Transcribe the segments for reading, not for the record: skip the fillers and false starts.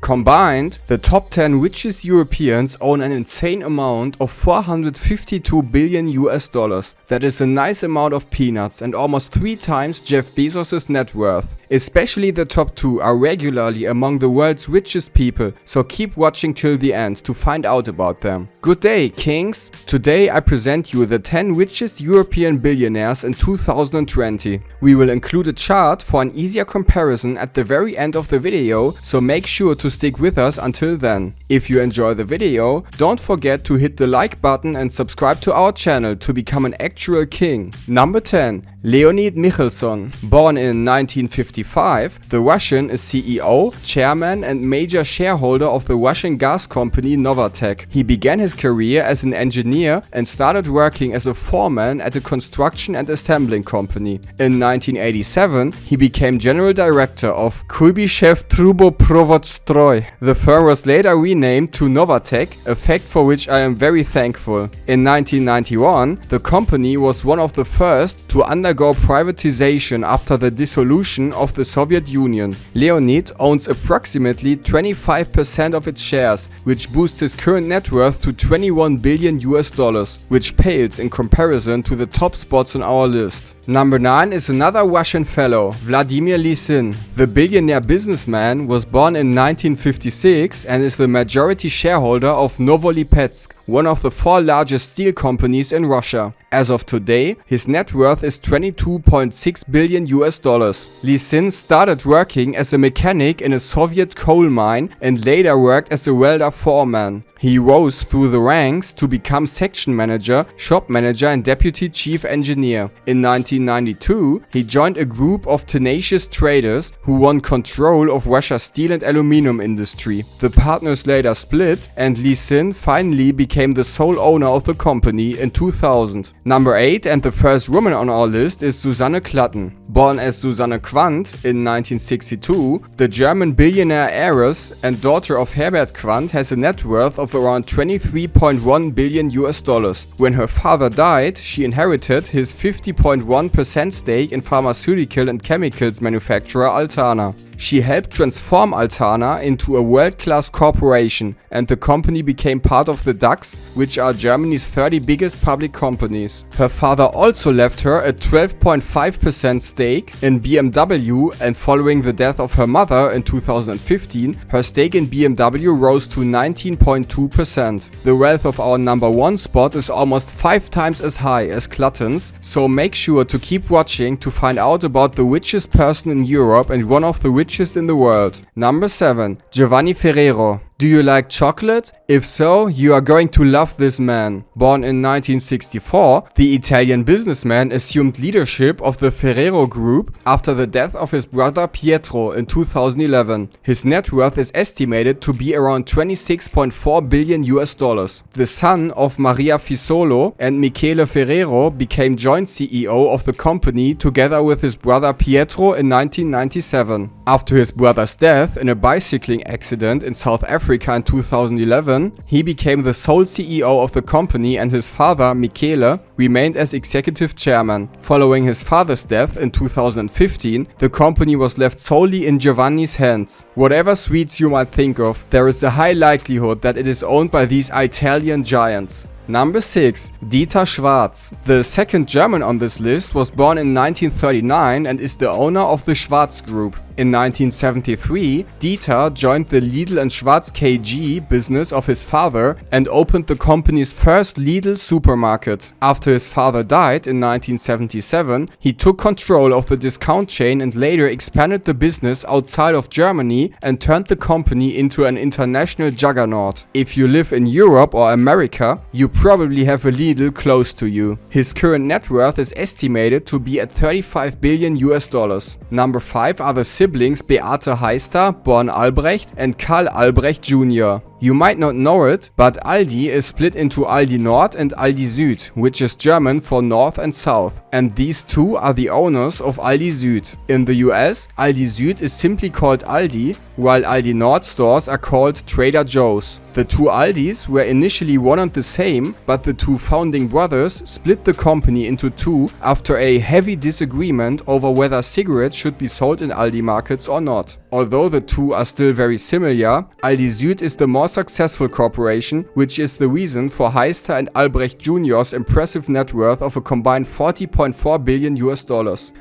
Combined, the top 10 richest Europeans own an insane amount of 452 billion US dollars. That is a nice amount of peanuts and almost 3 times Jeff Bezos' net worth. Especially the top 2 are regularly among the world's richest people, so keep watching till the end to find out about them. Good day, kings! Today I present you the 10 richest European billionaires in 2020. We will include a chart for an easier comparison at the very end of the video, so make sure to stick with us until then. If you enjoy the video, don't forget to hit the like button and subscribe to our channel to become an actual king. Number 10. Leonid Michelson. Born in 1955, the Russian is CEO, chairman and major shareholder of the Russian gas company Novatek. He began his career as an engineer and started working as a foreman at a construction and assembling company. In 1987, he became general director of Kuybyshev Truboprovodstroy. The firm was later renamed to Novatek, a fact for which I am very thankful. In 1991, the company was one of the first to undergo privatization after the dissolution of the Soviet Union. Leonid owns approximately 25% of its shares, which boosts his current net worth to 21 billion US dollars, which pales in comparison to the top spots on our list. Number 9 is another Russian fellow, Vladimir Lysin. The billionaire businessman was born in 1956 and is the majority shareholder of Novolipetsk, one of the 4 largest steel companies in Russia. As of today, his net worth is 22.6 billion US dollars. Lysin started working as a mechanic in a Soviet coal mine and later worked as a welder foreman. He rose through the ranks to become section manager, shop manager and deputy chief engineer. In 1992, he joined a group of tenacious traders who won control of Russia's steel and aluminum industry. The partners later split and Lysin finally became the sole owner of the company in 2000. Number 8 and the first woman on our list is Susanne Klatten. Born as Susanne Quandt in 1962, the German billionaire heiress and daughter of Herbert Quandt has a net worth of around 23.1 billion US dollars. When her father died, she inherited his 50.1% stake in pharmaceutical and chemicals manufacturer Altana. She helped transform Altana into a world-class corporation, and the company became part of the DAX, which are Germany's 30 biggest public companies. Her father also left her a 12.5% stake in BMW, and following the death of her mother in 2015, her stake in BMW rose to 19.2%. The wealth of our number 1 spot is almost 5 times as high as Klatten's, so make sure to keep watching to find out about the richest person in Europe and one of the richest in the world. Number 7. Giovanni Ferrero. Do you like chocolate? If so, you are going to love this man. Born in 1964, the Italian businessman assumed leadership of the Ferrero Group after the death of his brother Pietro in 2011. His net worth is estimated to be around 26.4 billion US dollars. The son of Maria Fisolo and Michele Ferrero became joint CEO of the company together with his brother Pietro in 1997. After his brother's death in a bicycling accident in South Africa in 2011, he became the sole CEO of the company and his father, Michele, remained as executive chairman. Following his father's death in 2015, the company was left solely in Giovanni's hands. Whatever sweets you might think of, there is a high likelihood that it is owned by these Italian giants. Number 6. Dieter Schwarz. The second German on this list was born in 1939 and is the owner of the Schwarz Group. In 1973, Dieter joined the Lidl and Schwarz KG business of his father and opened the company's first Lidl supermarket. After his father died in 1977, he took control of the discount chain and later expanded the business outside of Germany and turned the company into an international juggernaut. If you live in Europe or America, you probably have a Lidl close to you. His current net worth is estimated to be at 35 billion US dollars. Number 5 are the siblings Beate Heister, born Albrecht, and Karl Albrecht Jr. You might not know it, but Aldi is split into Aldi Nord and Aldi Süd, which is German for North and South. And these two are the owners of Aldi Süd. In the US, Aldi Süd is simply called Aldi, while Aldi Nord stores are called Trader Joe's. The two Aldis were initially one and the same, but the two founding brothers split the company into two after a heavy disagreement over whether cigarettes should be sold in Aldi markets or not. Although the two are still very similar, Aldi Süd is the more successful corporation, which is the reason for Heister and Albrecht Jr.'s impressive net worth of a combined $40.4 billion.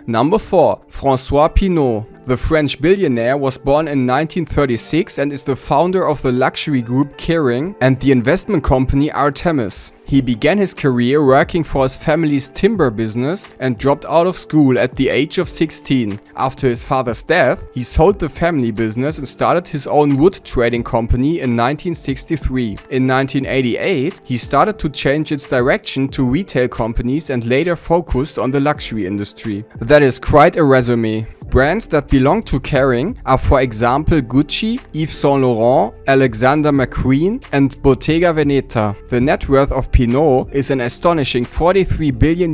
Number 4. François Pinault. The French billionaire was born in 1936 and is the founder of the luxury group Kering and the investment company Artemis. He began his career working for his family's timber business and dropped out of school at the age of 16. After his father's death, he sold the family business and started his own wood trading company in 1963. In 1988, he started to change its direction to retail companies and later focused on the luxury industry. That is quite a resume. Brands that belong to Kering are, for example, Gucci, Yves Saint Laurent, Alexander McQueen, and Bottega Veneta. The net worth of Pinault is an astonishing $43 billion.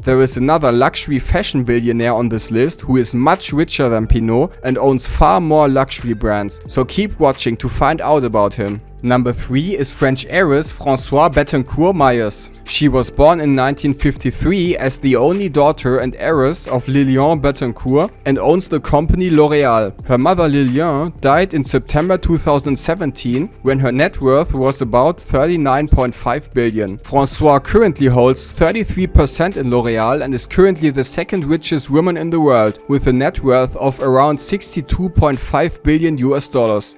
There is another luxury fashion billionaire on this list who is much richer than Pinault and owns far more luxury brands, so keep watching to find out about him. Number 3 is French heiress Françoise Bettencourt Meyers. She was born in 1953 as the only daughter and heiress of Lilian Bettencourt and owns the company L'Oréal. Her mother Lilian died in September 2017 when her net worth was about $39.5 billion. Françoise currently holds 33% in L'Oréal and is currently the second richest woman in the world with a net worth of around $62.5 billion.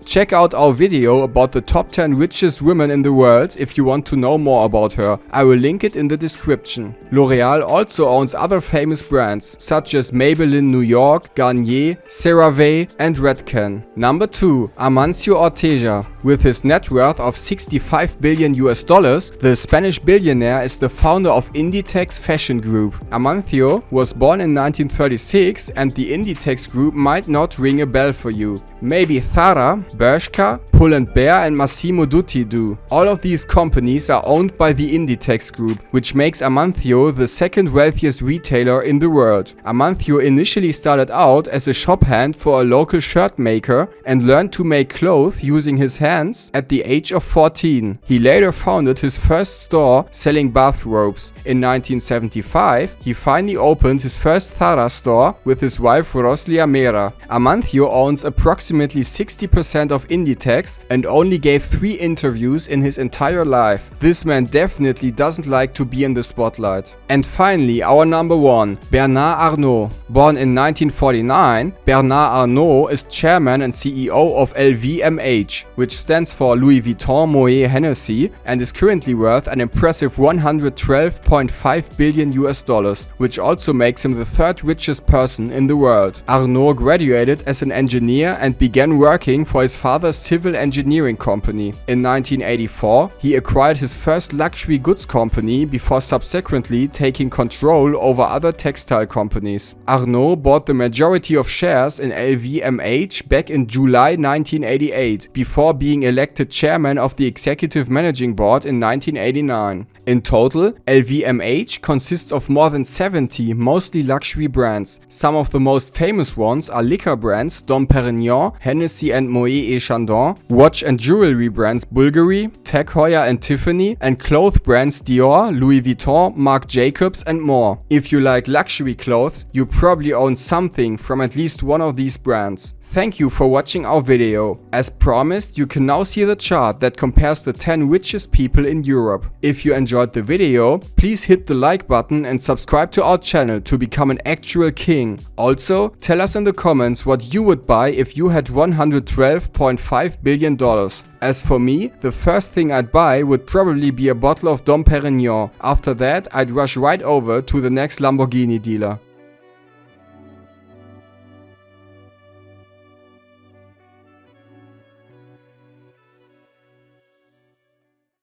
Check out our video about the top 10 richest women in the world if you want to know more about her. I will link it in the description. L'Oréal also owns other famous brands such as Maybelline New York, Garnier, CeraVe and Redken. Number 2. Amancio Ortega. With his net worth of $65 billion, the Spanish billionaire is the founder of Inditex Fashion Group. Amancio was born in 1936 and the Inditex Group might not ring a bell for you. Maybe Zara, Bershka, Pull & Bear and Massimo Dutti do. All of these companies are owned by the Inditex Group, which makes Amancio the second wealthiest retailer in the world. Amancio initially started out as a shop hand for a local shirt maker and learned to make clothes using his hands at the age of 14. He later founded his first store selling bathrobes. In 1975, he finally opened his first Zara store with his wife Roslia Mera. Amancio owns approximately 60% of Inditex and only gave 3 interviews in his entire life. This man definitely doesn't like to be in the spotlight. And finally, our number 1, Bernard Arnault. Born in 1949, Bernard Arnault is chairman and CEO of LVMH, which stands for Louis Vuitton Moet Hennessy, and is currently worth an impressive $112.5 billion, which also makes him the third richest person in the world. Arnault graduated as an engineer and began working for his father's civil engineering company. In 1984, he acquired his first luxury goods company before subsequently taking control over other textile companies. Arnault bought the majority of shares in LVMH back in July 1988, before being elected chairman of the executive managing board in 1989. In total, LVMH consists of more than 70 mostly luxury brands. Some of the most famous ones are liquor brands Dom Perignon, Hennessy and Moet et Chandon, watch and jewelry brands Bulgari, Tag Heuer and Tiffany, and clothes brands Dior, Louis Vuitton, Marc Jacobs and more. If you like luxury clothes, you probably own something from at least one of these brands. Thank you for watching our video. As promised, you can now see the chart that compares the 10 richest people in Europe. If you enjoyed the video, please hit the like button and subscribe to our channel to become an actual king. Also, tell us in the comments what you would buy if you had $112.5 billion. As for me, the first thing I'd buy would probably be a bottle of Dom Perignon. After that, I'd rush right over to the next Lamborghini dealer.